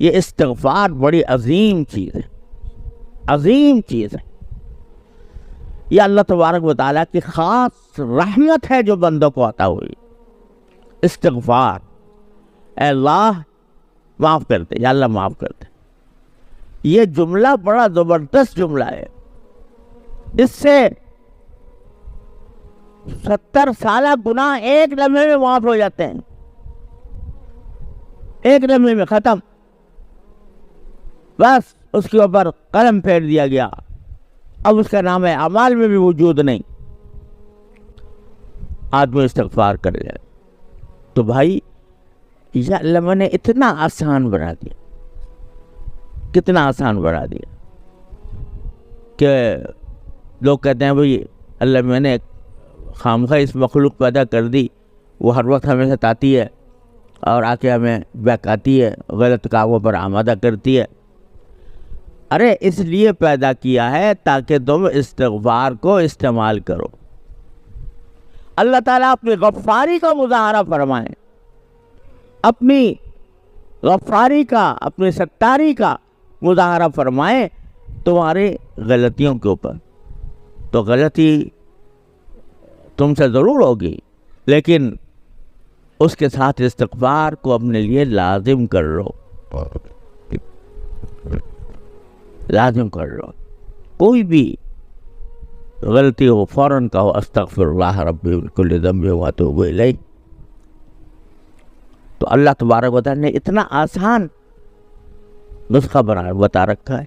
یہ استغفار بڑی عظیم چیز ہے، عظیم چیز ہے۔ یہ اللہ تبارک و تعالیٰ کی خاص رحمت ہے جو بندوں کو عطا ہوئی، استغفار۔ اے اللہ معاف کرتے، یا اللہ معاف کرتے۔ یہ جملہ بڑا زبردست جملہ ہے، اس سے 70 سالہ گناہ ایک لمحے میں معاف ہو جاتے ہیں، ایک لمحے میں ختم، بس اس کے اوپر قلم پھیر دیا گیا، اب اس کا نام اعمال میں بھی وجود نہیں۔ آدمی استغفار کر لے تو بھائی یہ اللہ نے اتنا آسان بنا دیا، کتنا آسان بنا دیا کہ لوگ کہتے ہیں بھائی اللہ میں نے خامخواہ اس مخلوق پیدا کر دی، وہ ہر وقت ہمیں ستاتی ہے اور آ کے ہمیں بہکاتی ہے، غلط کاموں پر آمادہ کرتی ہے۔ ارے اس لیے پیدا کیا ہے تاکہ تم استغفار کو استعمال کرو۔ اللہ تعالیٰ اپنی غفاری کا مظاہرہ فرمائے، اپنی غفاری کا، اپنی ستاری کا مظاہرہ فرمائے تمہاری غلطیوں کے اوپر۔ تو غلطی تم سے ضرور ہوگی، لیکن اس کے ساتھ استغفار کو اپنے لیے لازم کر لو، لازم کر لو۔ کوئی بھی غلطی ہو فوراً کہو استغفر اللہ ربی من کل ذنب واتوب الیہ۔ تو اللہ تبارک و تعالیٰ نے اتنا آسان نسخہ بتا رکھا ہے۔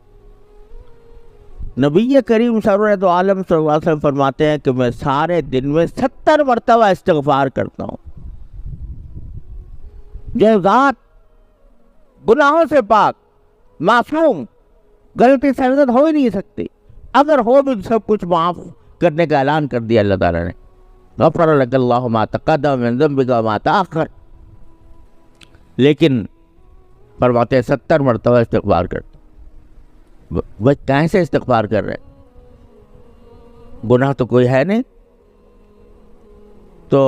نبی کریم سرورت عالم صلی اللہ علیہ وسلم فرماتے ہیں کہ میں سارے دن میں 70 مرتبہ استغفار کرتا ہوں۔ جو ذات گناہوں سے پاک، معصوم، غلطی سرزد ہو ہی نہیں سکتی، اگر ہو بھی سب کچھ معاف کرنے کا اعلان کر دیا اللہ تعالیٰ نے، غفر لک اللہ ما تقدم من ذنبک وما تأخر، لیکن فرماتے ہیں 70 مرتبہ استغفار کرتا۔ وہ کیسے استغفار کر رہے؟ گناہ تو کوئی ہے نہیں۔ تو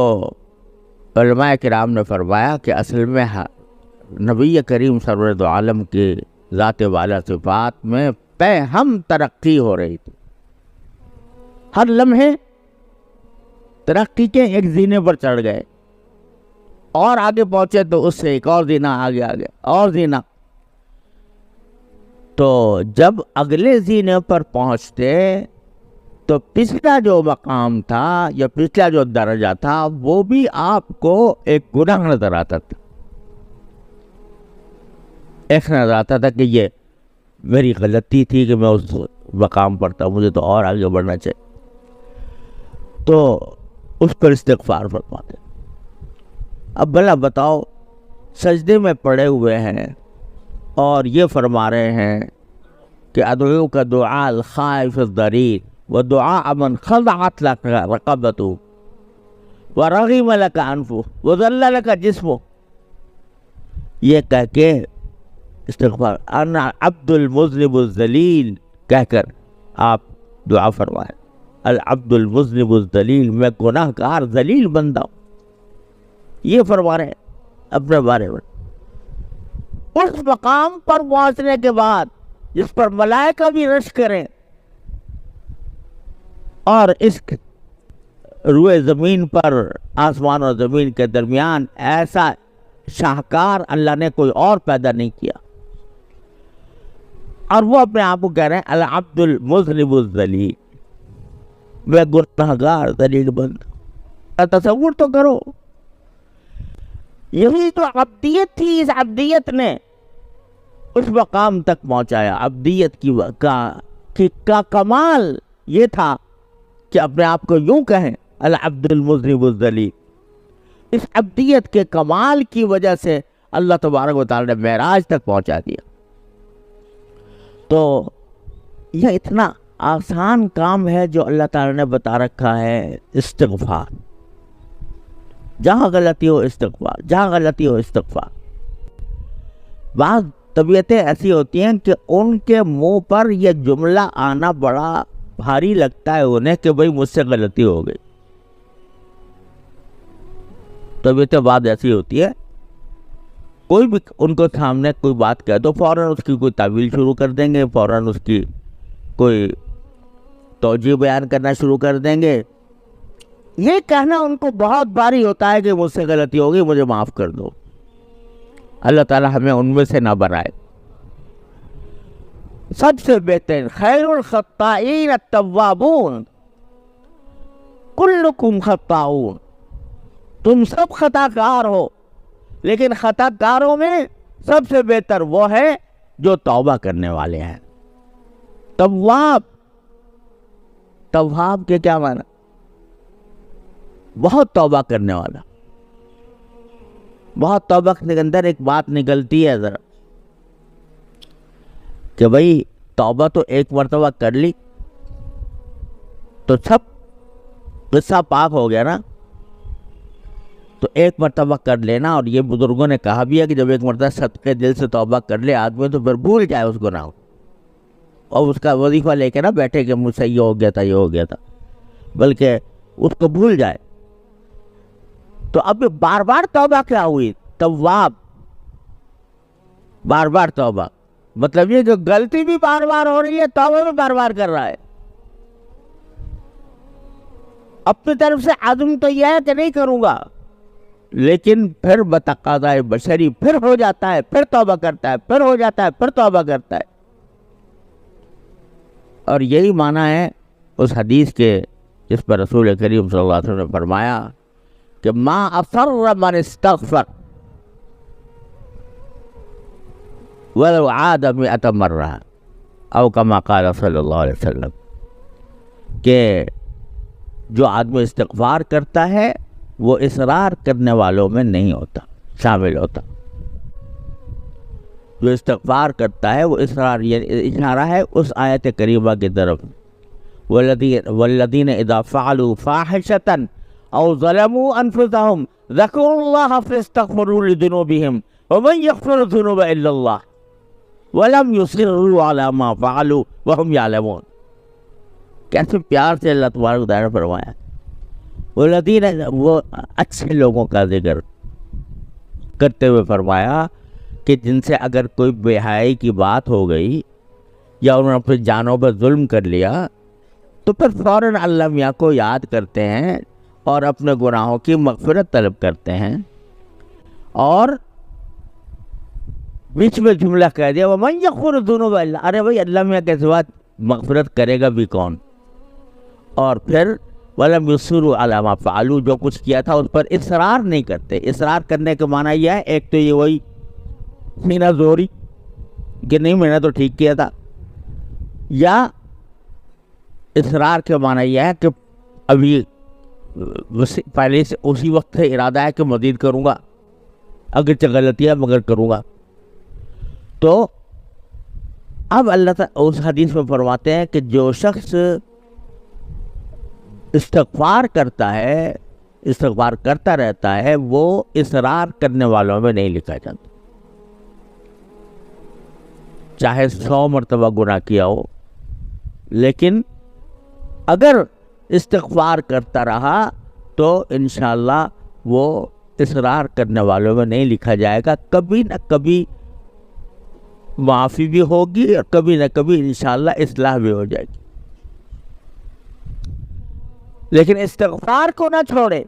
علماء کرام نے فرمایا کہ اصل میں نبی کریم سرورت عالم کی ذات والا صفات میں پہ ہم ترقی ہو رہی تھی، ہر لمحے ترقی کے ایک زینے پر چڑھ گئے، اور آگے پہنچے تو اس سے ایک اور زینہ آگے آ گیا، اور زینہ۔ تو جب اگلے زینے پر پہنچتے تو پچھلا جو مقام تھا یا پچھلا جو درجہ تھا وہ بھی آپ کو ایک گناہ نظر آتا تھا، ایک نظر آتا تھا کہ یہ میری غلطی تھی کہ میں اس مقام پر تھا، مجھے تو اور آگے بڑھنا چاہیے۔ تو اس پر استغفار فرماتے۔ اب بھلا بتاؤ، سجدے میں پڑے ہوئے ہیں اور یہ فرما رہے ہیں کہ ادعو کا دعاء الخائف الضریر و دعاء من خضعت لک رقبتہ ورغم لک انفہ وذل لک جسمہ، یہ کہہ کے استغفار انا عبد المذنب الذلیل کہہ کر آپ دعا فرمائیں، العبد المذنب الذلیل، میں گناہ گار ذلیل بندہ ہوں، یہ فرما رہے ہیں اپنے بارے میں۔ اس مقام پر پہنچنے کے بعد جس پر ملائکہ بھی رش کریں اور اس روئے زمین پر، آسمان اور زمین کے درمیان ایسا شاہکار اللہ نے کوئی اور پیدا نہیں کیا، اور وہ اپنے آپ کو کہہ رہے ہیں العبد المذنب الذلیل، میں گناہ گار ذلیل بندہ۔ تصور تو کرو، یہی تو عبدیت تھی، اس عبدیت نے اس مقام تک پہنچایا۔ عبدیت کا کمال یہ تھا کہ اپنے آپ کو یوں کہیں العبد المذنب الذلیل۔ اس عبدیت کے کمال کی وجہ سے اللہ تبارک و تعالی نے معراج تک پہنچا دیا۔ تو یہ اتنا آسان کام ہے جو اللہ تعالی نے بتا رکھا ہے، استغفار۔ جہاں غلطی ہو استغفار، جہاں غلطی ہو استغفار۔ بعض طبیعتیں ایسی ہوتی ہیں کہ ان کے منہ پر یہ جملہ آنا بڑا بھاری لگتا ہے انہیں کہ بھئی مجھ سے غلطی ہو گئی۔ طبیعتیں بعض ایسی ہوتی ہے، کوئی بھی ان کو سامنے کوئی بات کہہ دو فوراً اس کی کوئی تعویل شروع کر دیں گے، فوراً اس کی کوئی توجیہ بیان کرنا شروع کر دیں گے۔ یہ کہنا ان کو بہت بھاری ہوتا ہے کہ مجھ سے غلطی ہوگی، مجھے معاف کر دو۔ اللہ تعالی ہمیں ان میں سے نہ بنائے۔ سب سے بہترین خیر الخطائین التوابون، کلکم خطاؤون، تم سب خطا کار ہو، لیکن خطا کاروں میں سب سے بہتر وہ ہے جو توبہ کرنے والے ہیں۔ تواب، تواب کے کیا معنی؟ بہت توبہ کرنے والا۔ بہت توبہ کے اندر ایک بات نکلتی ہے ذرا کہ بھائی توبہ تو ایک مرتبہ کر لی تو سب قصہ پاک ہو گیا نا، تو ایک مرتبہ کر لینا۔ اور یہ بزرگوں نے کہا بھی ہے کہ جب ایک مرتبہ صدقے دل سے توبہ کر لے آدمی تو پھر بھول جائے اس گناہ کو، اور اس کا وظیفہ لے کے نہ بیٹھے کہ مجھ سے یہ ہو گیا تھا یہ ہو گیا تھا، بلکہ اس کو بھول جائے۔ تو اب بار بار توبہ کیا ہوئی؟ تواب، بار بار توبہ، مطلب یہ جو غلطی بھی بار بار ہو رہی ہے توبہ بھی بار بار کر رہا ہے۔ اپنی طرف سے عزم تو یہ ہے کہ نہیں کروں گا، لیکن پھر بتقاضائے بشری پھر ہو جاتا ہے، پھر توبہ کرتا ہے، پھر ہو جاتا ہے، پھر توبہ کرتا ہے۔ اور یہی معنی ہے اس حدیث کے جس پر رسول کریم صلی اللہ علیہ وسلم نے فرمایا کہ ما اصر من استغفر ولو عاد 100 مرہ، او کما قال صلی اللہ علیہ وسلم، کہ جو آدمی استغفار کرتا ہے وہ اصرار کرنے والوں میں نہیں ہوتا، شامل ہوتا۔ جو استغفار کرتا ہے وہ اصرار، یہ اشارہ ہے اس آیت کریمہ کی طرف، والذین اذا فعلوا فاحشۃ او ظلموا انفسهم ذکروا اللہ فاستغفروا لذنوبهم ومن یغفر الذنوب الا اللہ ولم یصروا علی ما فعلوا وهم یعلمون۔ کیسے پیار سے اللہ تبارک و تعالیٰ نے فرمایا، والذین، وہ اچھے لوگوں کا ذکر کرتے ہوئے فرمایا کہ جن سے اگر کوئی بے حیائی کی بات ہو گئی یا انہوں نے اپنی جانوں پر ظلم کر لیا تو پھر فوراً اللہ میاں کو یاد کرتے ہیں اور اپنے گناہوں کی مغفرت طلب کرتے ہیں، اور بیچ میں جملہ کہہ دیا وَمَن يَغْفِرُ الذُّنُوبَ إِلَّا اللَّهُ، ارے بھائی اللہ میاں کے سوا مغفرت کرے گا بھی کون؟ اور پھر وَلَمْ يُصِرُّوا عَلَىٰ مَا فَعَلُوا، جو کچھ کیا تھا اس پر اصرار نہیں کرتے۔ اصرار کرنے کا معنی یہ ہے، ایک تو یہ وہی سینہ زوری کہ نہیں میں نے تو ٹھیک کیا تھا، یا اصرار کے معنی یہ ہے کہ ابھی پہلے سے اسی وقت سے ارادہ ہے کہ مزید کروں گا، اگرچہ غلطی ہے مگر کروں گا۔ تو اب اللہ تعالیٰ اس حدیث میں فرماتے ہیں کہ جو شخص استغفار کرتا ہے، استغفار کرتا رہتا ہے، وہ اصرار کرنے والوں میں نہیں لکھا جاتا، چاہے 100 مرتبہ گناہ کیا ہو، لیکن اگر استغفار کرتا رہا تو انشاءاللہ وہ اصرار کرنے والوں میں نہیں لکھا جائے گا۔ کبھی نہ کبھی معافی بھی ہوگی اور کبھی نہ کبھی انشاءاللہ اصلاح بھی ہو جائے گی، لیکن استغفار کو نہ چھوڑے۔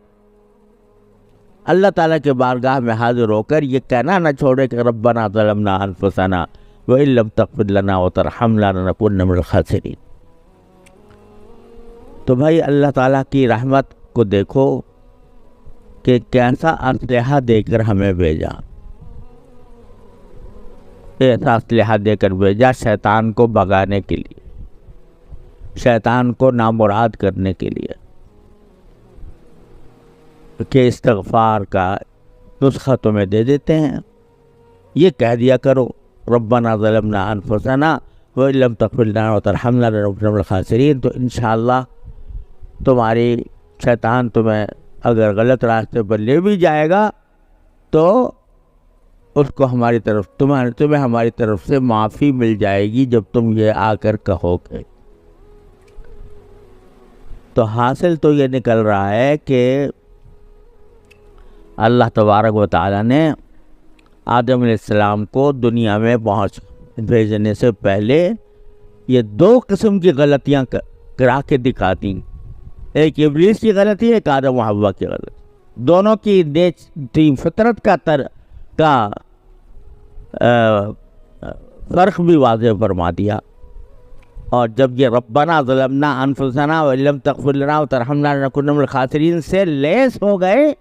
اللہ تعالیٰ کے بارگاہ میں حاضر ہو کر یہ کہنا نہ چھوڑے کہ ربنا ظلمنا انفسنا وَإِن لَّمْ تَغْفِرْ لَنَا وَتَرْحَمْنَا لَنَكُونَ مِنَ الْخَاسِرِينَ۔ تو بھائی اللہ تعالیٰ کی رحمت کو دیکھو کہ کیسا اسلحہ دے کر ہمیں بھیجا، ایسا اسلحہ دے کر بھیجا شیطان کو بھگانے کے لیے، شیطان کو نامراد کرنے کے لیے، کہ استغفار کا نسخہ تمہیں دے دیتے ہیں، یہ کہہ دیا کرو ربنا ظلمنا انفسنا وَإِن لَّمْ تَغْفِرْ لَنَا وَتَرْحَمْنَا لَنَكُونَنَّ مِنَ الْخَاسِرِينَ۔ تو انشاءاللہ تمہاری شیطان تمہیں اگر غلط راستے پر لے بھی جائے گا تو اس کو ہماری طرف تمہیں ہماری طرف سے معافی مل جائے گی جب تم یہ آ کر کہو گے۔ تو حاصل تو یہ نکل رہا ہے کہ اللہ تبارک و تعالیٰ نے آدم علیہ السلام کو دنیا میں بھیجنے سے پہلے یہ دو قسم کی غلطیاں کرا کے دکھاتی. ایک ابلیس کی غلطی ہے، ایک آدم و حوا کی غلطی. دونوں کی فطرت کا فرق بھی واضح فرما دیا. اور جب یہ ربنا ظلمنا انفسنا وان لم تغفر لنا وترحمنا لنکونن من الخاسرین سے لیس ہو گئے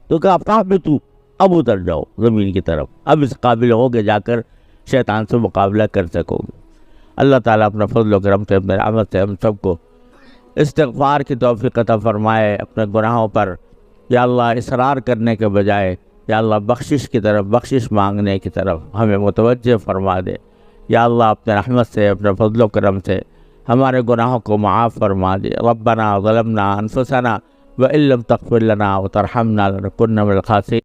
تو کہا فاہبطوا، اب اتر جاؤ زمین کی طرف، اب اس قابل ہو کے جا کر شیطان سے مقابلہ کر سکو گے. اللہ تعالیٰ اپنا فضل و کرم سے، اپنے رحمت سے ہم سب کو استغفار کی توفیق عطا فرمائے اپنے گناہوں پر. یا اللہ اصرار کرنے کے بجائے یا اللہ بخشش کی طرف، بخشش مانگنے کی طرف ہمیں متوجہ فرما دے. یا اللہ اپنے رحمت سے، اپنے فضل و کرم سے ہمارے گناہوں کو معاف فرما دے. ربنا ظلمنا انفسنا وان لم تغفر لنا وترحمنا لنکونن من الخاسرین.